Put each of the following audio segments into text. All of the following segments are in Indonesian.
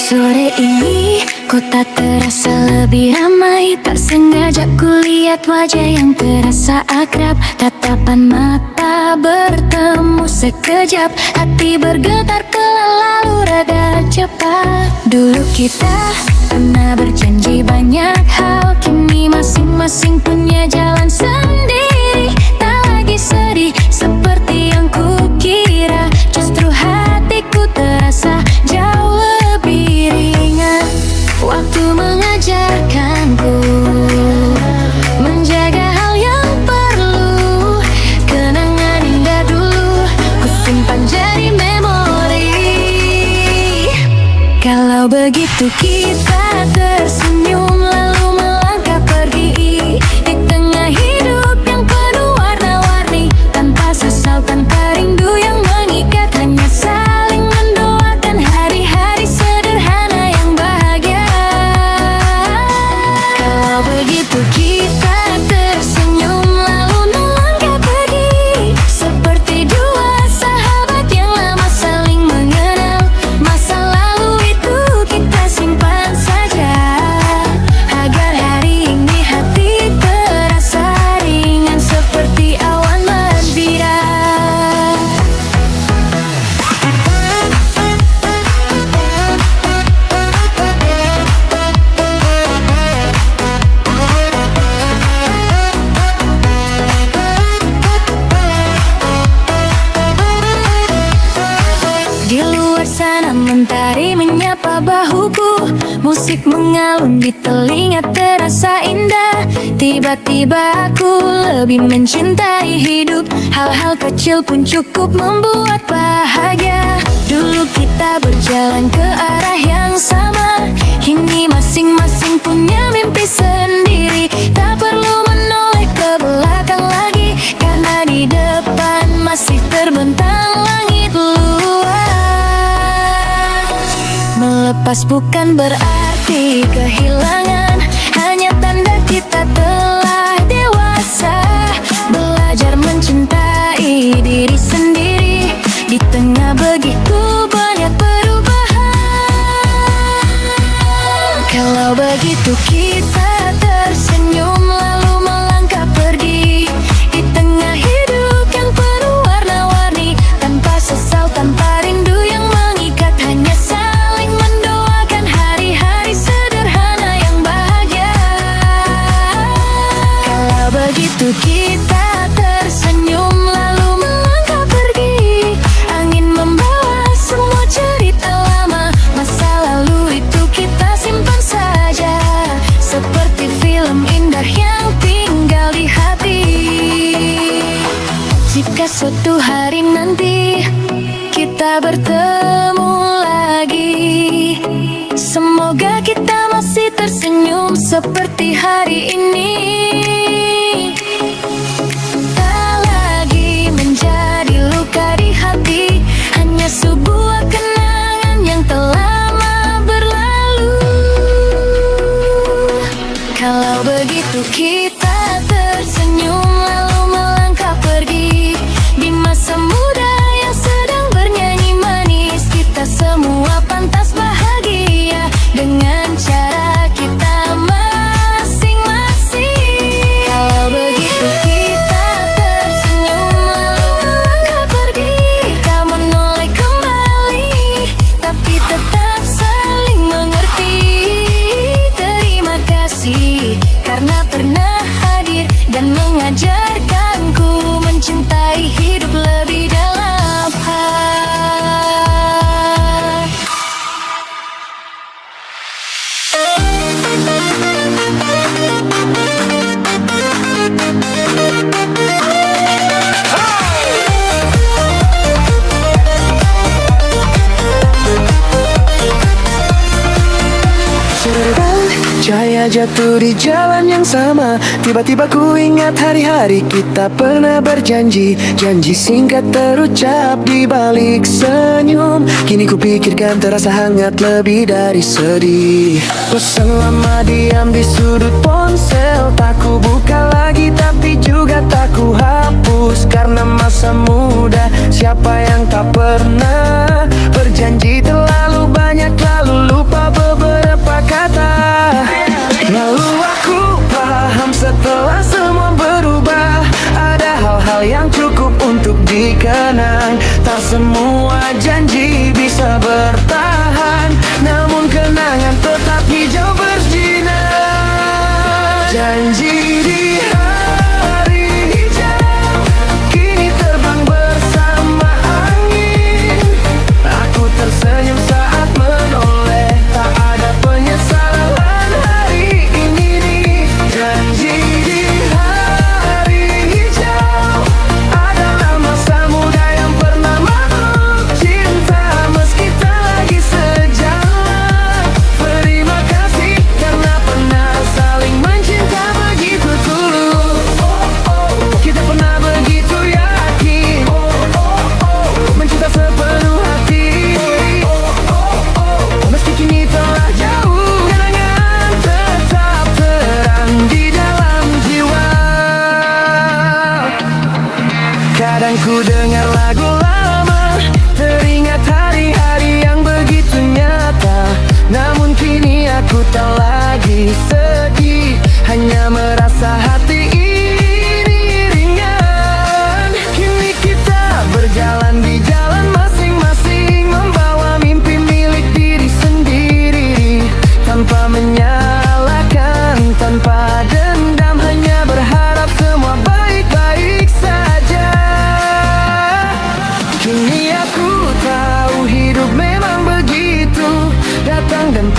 Sore ini kota terasa lebih ramai. Tak sengaja kulihat wajah yang terasa akrab. Tatapan mata bertemu sekejap. Hati bergetar pelan lalu rada cepat. Dulu kita pernah berjanji banyak hal. Kini masing-masing punya jalan sendiri. Tak lagi sedih seperti yang kukira. Justru hatiku terasa jauh lebih ringan. Waktu mengajarkanku menjaga hal yang perlu. Kenangan indah dulu ku simpan jadi memori. Kalau begitu kita tersenyum lalu melangkah pergi di tengah hidup yang penuh warna-warni. Tanpa sesal, tanpa rindu yang mengikat. Hanya saling mendoakan hari-hari sederhana yang bahagia. Kalau begitu kita tersenyum lalu melangkah pergi seperti dua sahabat yang lama saling mengenal. Masa lalu itu kita simpan saja agar hari ini hati terasa ringan seperti awan membira. Di luar sana mentari menyapa bahuku. Musik mengalun di telinga terasa indah. Tiba-tiba aku lebih mencintai hidup. Hal-hal kecil pun cukup membuat bahagia. Dulu kita berjalan ke arah yang sama. Kini masing-masing punya mimpi sendiri. Tak perlu menoleh ke belakang lagi, karena di depan masih terbentang langit luas. Melepas bukan berarti kehilangan, hanya tanda kita telah dewasa. Belajar mencintai diri sendiri di tengah begitu banyak perubahan. Kalau begitu kita tersenyum lalu melangkah pergi di tengah hidup yang penuh warna-warni. Tanpa sesal, tanpa rindu yang mengikat. Hanya saling mendoakan hari-hari sederhana yang bahagia. Kalau begitu kita tersenyum lalu melangkah pergi. Angin membawa semua cerita lama. Masa lalu itu kita simpan saja seperti film indah yang tinggal di hati. Jika suatu hari nanti kita bertemu lagi, semoga kita masih tersenyum seperti hari ini. Tak lagi menjadi luka di hati, hanya sebuah kenangan yang telah lama berlalu. Kalau begitu kita tersenyum lalu melangkah pergi di masa muda yang sedang bernyanyi manis. Kita semua pantas bahagia dengan cara kita masing-masing. Kalau begitu kita tersenyum lalu melangkah pergi. Tak menoleh kembali, tapi tetap saling mengerti. Terima kasih karena pernah hadir dan mengajarkanku mencintai hidup lebih dalam hati. Cahaya jatuh di jalan yang sama. Tiba-tiba ku ingat hari-hari kita pernah berjanji. Janji singkat terucap di balik senyum. Kini ku pikirkan terasa hangat lebih dari sedih. Bosan lama diam di sudut ponsel. Tak ku buka lagi tapi juga tak ku hapus. Karena masa muda siapa yang tak pernah berjanji terlalu banyak lalu lupa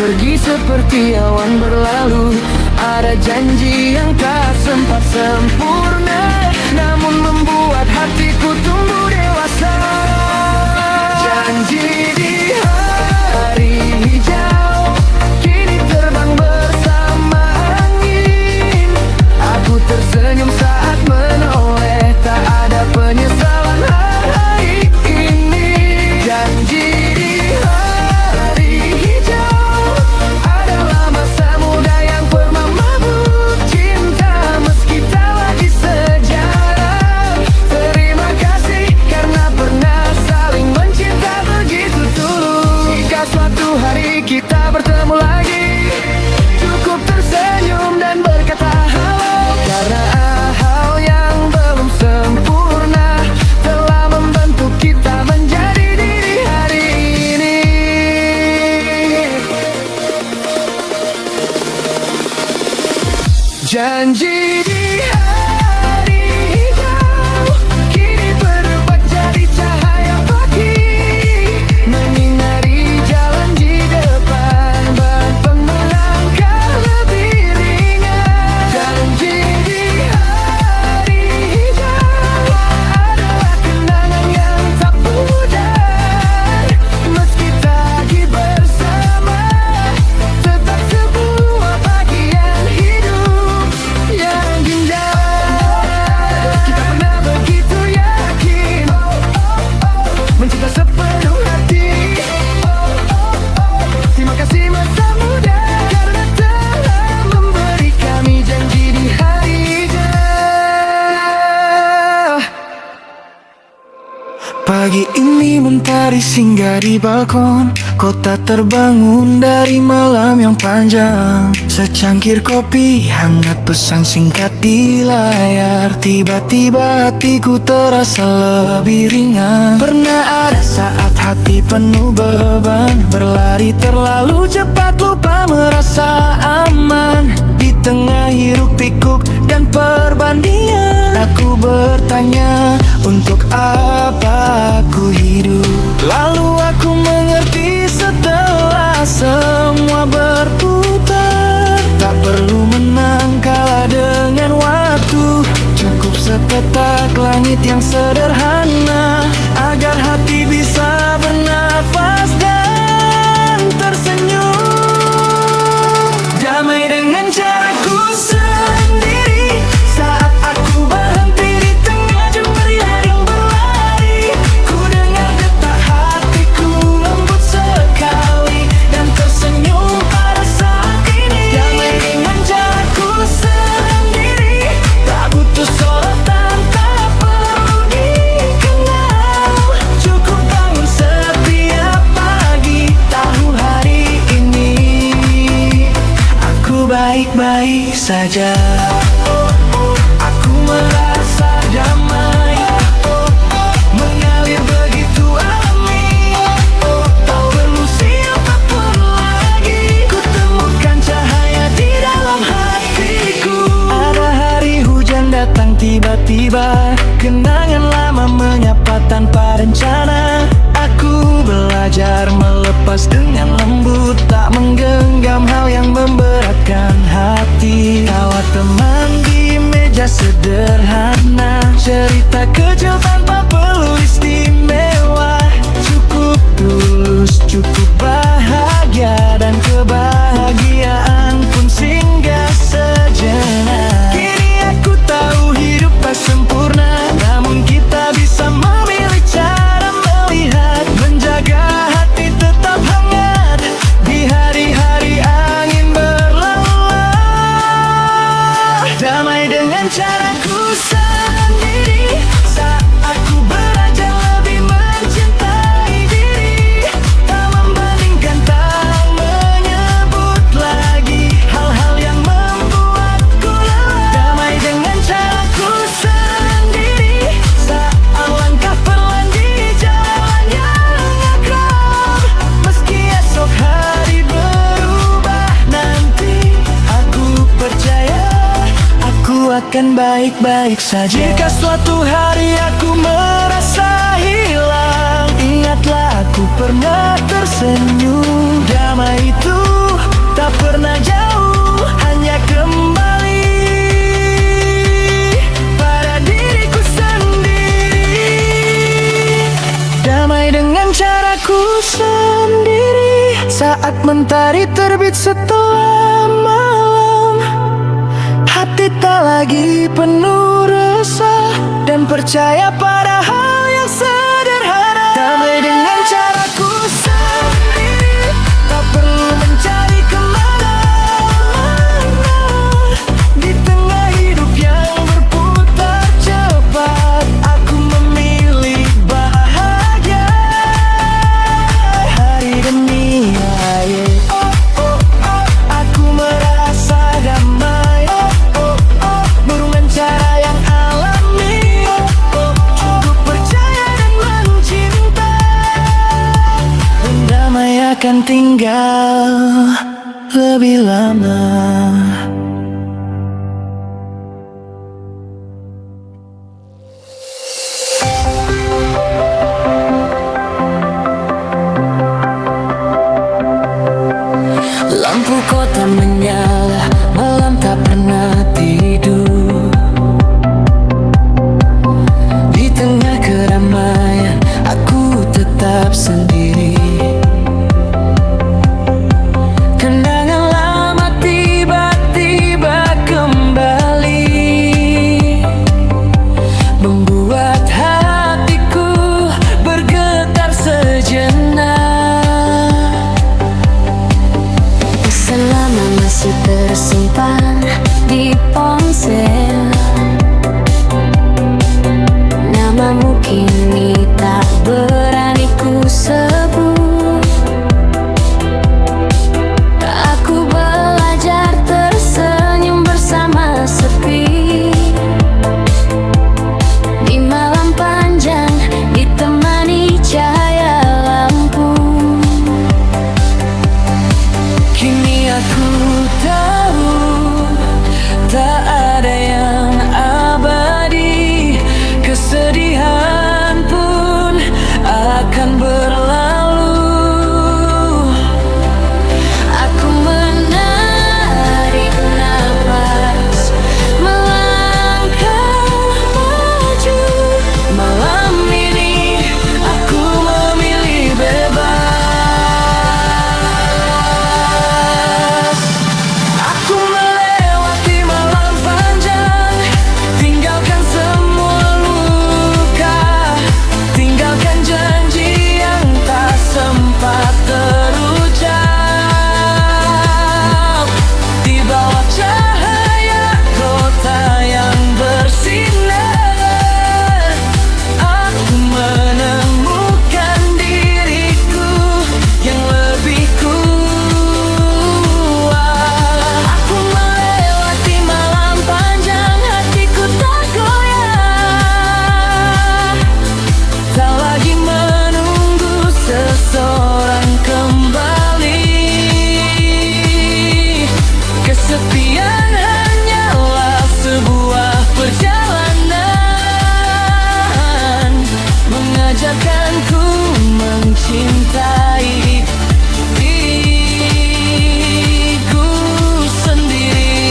pergi seperti awan berlalu. Ada janji yang tak sempat sempurna, namun membuat hatiku tumbuh dewasa. Janji di hari hijau kini terbang bersama angin. Aku tersenyum saat menoleh, tak ada penyesalan hari ini. Janji di hari hijau adalah masa muda yang pernah mabuk cinta, meski tak lagi sejarah. Terima kasih karena pernah saling mencinta begitu tulus. Jika suatu hari kita bertemu lagi, cukup tersenyum dan berkata halo. Karena hal yang belum sempurna telah membentuk kita menjadi diri hari ini. Janji di hari hijau kini berubah jadi cahaya pagi, menyinari jalan di depan, ban melangkah lebih ringan. Janji di hari hijau adalah kenangan yang tak pudar, meski tak lagi bersama, tetap sebuah bagian hidup yang indah. Kita pernah begitu yakin mencinta sepenuh hati. Terima kasih masa muda karena telah memberi kami janji di hari hijau. Pagi ini mentari singgah di balkon, kota terbangun dari malam yang panjang. Secangkir kopi hangat, pesan singkat di layar. Tiba-tiba hatiku terasa lebih ringan. Pernah ada saat hati penuh beban, berlari terlalu cepat lupa merasa aman. Di tengah hiruk pikuk dan perbandingan, aku bertanya, untuk apa aku hidup? Lalu aku mengerti setelah semua berputar, tak perlu menang kalah dengan waktu. Cukup sepetak langit yang sederhana, agar hati bisa bernafas dan tersenyum. Damai dengan caraku sendiri saat aku berhenti di tengah ceria yang berlari. Ku dengar detak hatiku lembut sekali dan tersenyum pada saat ini. Damai dengan caraku sendiri, tak butuh sorotan, tak perlu dikenal. Cukup bangun setiap pagi, tahu hari ini aku baik-baik saja. Aku merasa damai, mengalir begitu alami. Tak perlu siapapun lagi, ku temukan cahaya di dalam hatiku. Ada hari hujan datang tiba-tiba, kenangan lama menyapa tanpa rencana. Aku belajar melepas dengan lembut, tak menggenggam hal yang memberatkan hati. Kawat teman di meja sederhana, cerita kecil tanpa perlu istimewa. Cukup tulus, cukup bahagia, dan kebahagiaan pun singgah sejenak. Kini aku tahu hidup tak sempurna, namun kita bisa memilih cara melihat, menjaga hati tetap hangat di hari-hari angin berlalu. Damai dengan caraku sendiri saat aku belajar lebih mencintai diri. Tak membandingkan, tak menyebut lagi hal-hal yang membuatku lelah. Damai dengan caraku sendiri saat langkah perlahan di jalan yang akrab. Meski esok hari berubah nanti, aku percaya aku akan baik-baik saja. Jika suatu hari aku merasa hilang, ingatlah aku pernah tersenyum. Damai itu pernah jauh, hanya kembali pada diriku sendiri. Damai dengan caraku sendiri saat mentari terbit setelah malam. Hati tak lagi penuh resah dan percaya pada hal yang sederhana. Damai dengan caraku sendiri, tak perlu mencari kemana-mana. Di tengah hidup yang berputar cepat, aku memilih bahagia hari demi hari. Oh, oh, oh, aku merasa damai. Oh, oh, oh, dengan cara yang alami. Oh, oh, cukup percaya dan mencinta, dan damai akan tinggal lebih lama. Lampu kota menyala, malam tak pernah tidur. Di tengah keramaian, aku tetap sendiri. Kenangan lama tiba-tiba kembali, membuat hatiku bergetar sejenak. Pesan lama masih tersimpan di ponsel. Namamu kini tak berani ku sebut. Aku belajar tersenyum bersama sepi. Di malam panjang ditemani cahaya lampu. Kini aku tahu tak ada yang abadi. Kesedihan pun akan berlalu. Aku menarik nafas, melangkah maju. Malam ini aku memilih bebas. Aku melewati malam panjang, tinggalkan semua luka, tinggalkan janji yang tak sempat terucap. Di bawah cahaya kota yang bersinar, aku menemukan diriku yang lebih kuat. Aku melewati malam panjang, hatiku tak goyah. Tak lagi menunggu seseorang kembali. Kesepian hanyalah sebuah perjalanan, mengajarkanku mencintai diriku sendiri.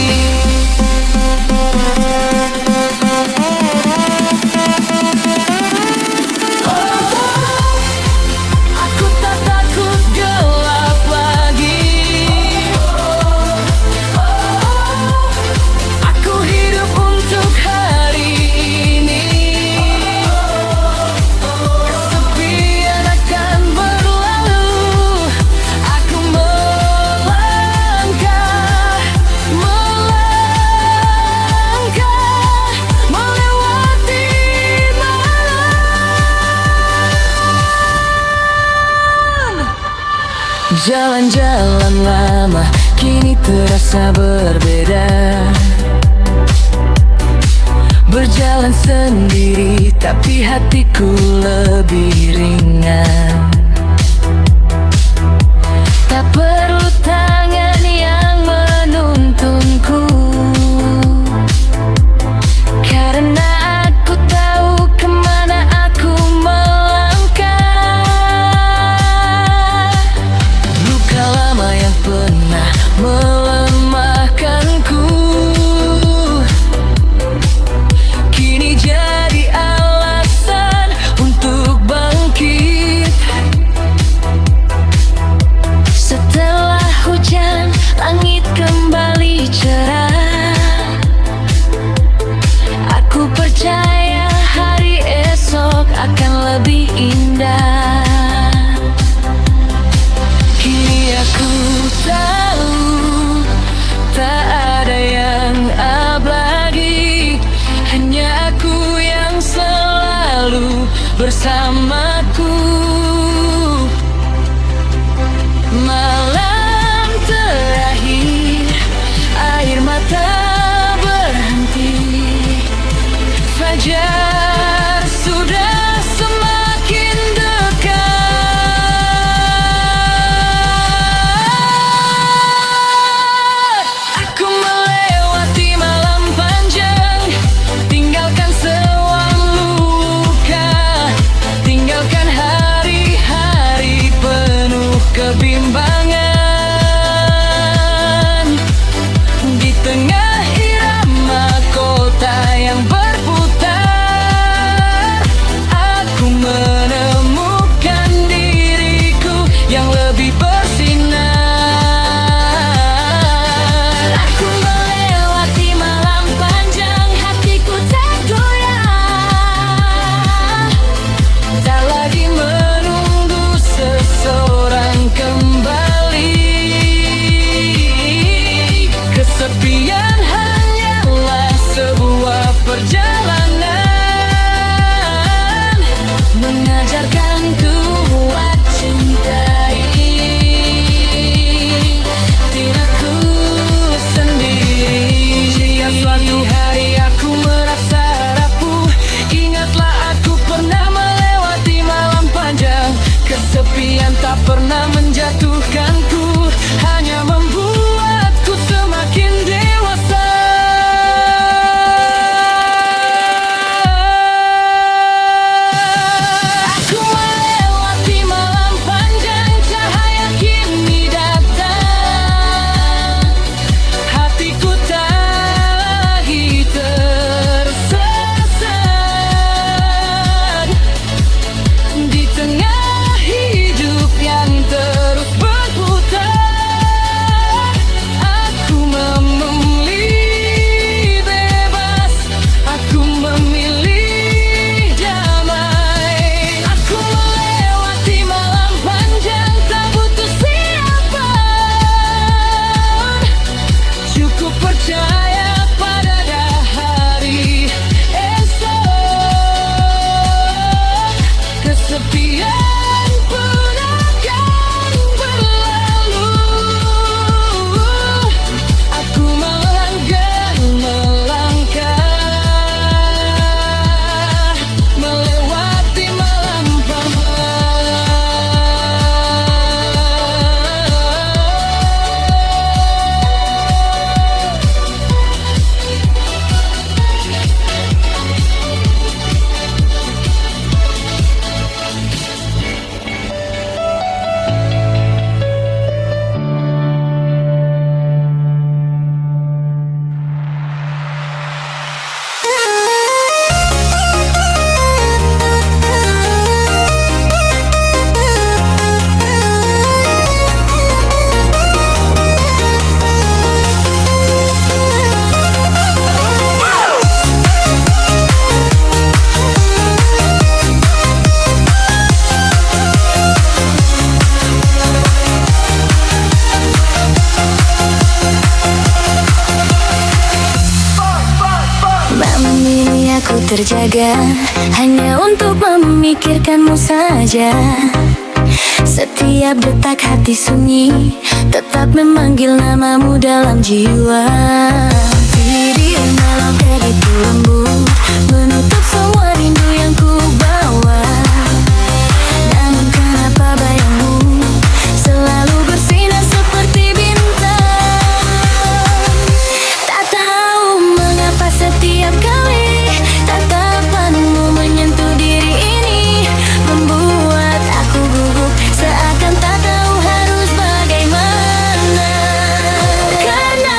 Aku tak takut gelap lagi. Aku hidup untuk hari ini. Kesepian akan berlalu. Aku melangkah, melangkah, melewati malam. Jalan-jalan lama kini terasa berbeda. Berjalan sendiri tapi hatiku lebih ringan. Tak perlu tangan yang menuntunku, karena aku tahu kemana aku melangkah. Luka lama yang pernah terjaga, hanya untuk memikirkanmu saja. Setiap detak hati sunyi, tetap memanggil namamu dalam jiwa. Diri malam begitu lembut, menutup semua rindu yang ku bawa. Namun kenapa bayangmu selalu bersinar seperti bintang? Tak tahu mengapa setiap kali tatapanmu menyentuh diri ini membuat aku gugup, seakan tak tahu harus bagaimana. Karena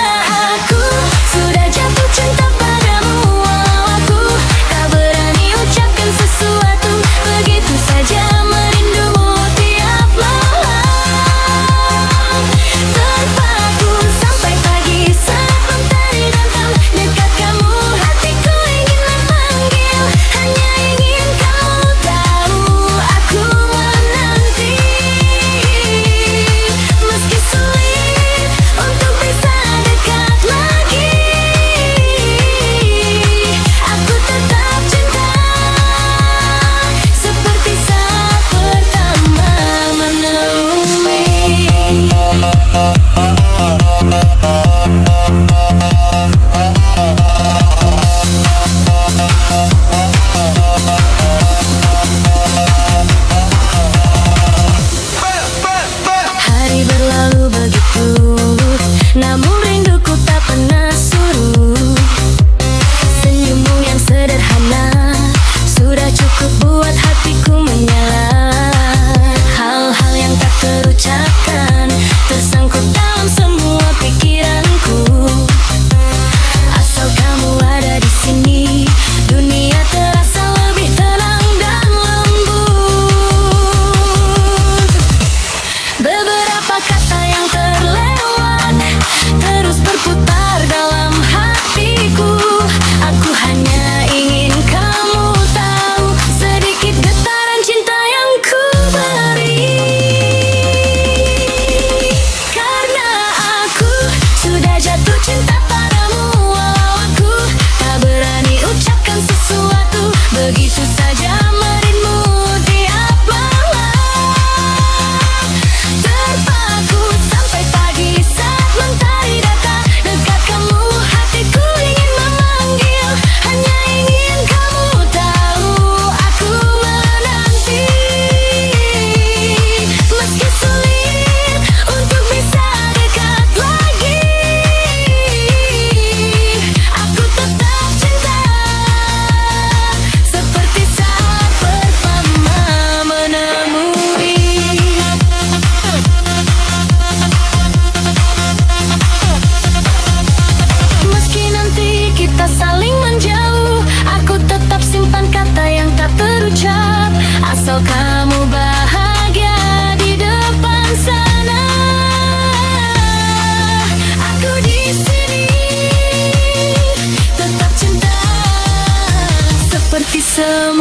aku sudah jatuh cinta padamu, walau aku tak berani ucapkan sesuatu, begitu saja merindumu tiap malam. Terpaku sampai pagi saat mentari datang dekat kamu, hatiku ingin memanggil, hanya ingin kamu tahu aku menanti. Meski sulit untuk bisa dekat lagi, aku tetap cinta seperti saat pertama menemui. Hari berlalu begitu, namun rinduku tak pernah surut. Senyummu yang sederhana sudah cukup buat hatiku menyala. Hal-hal yang tak terucapkan tersangkut dalam semua pikiranku. Asal kamu ada di sini, dunia terasa lebih tenang dan lembut. Beberapa kata yang terlewat terus berputar dalam hatiku. Aku hanya ingin kamu tahu sedikit getaran cinta yang ku beri. Karena aku sudah jatuh cinta padamu, walau aku tak berani ucapkan sesuatu, begitu saja merindumu tiap malam. Terpaku sampai pagi saat mentari datang dekat kamu, hatiku ingin memanggil, hanya ingin kamu tahu aku menanti. Meski sulit untuk bisa dekat lagi, aku tetap cinta seperti saat pertama menemui. Meski nanti kita saling menjauh, aku tetap simpan kata yang tak terucap, asal kamu bahagia di depan sana. Aku di sini tetap cinta seperti semula.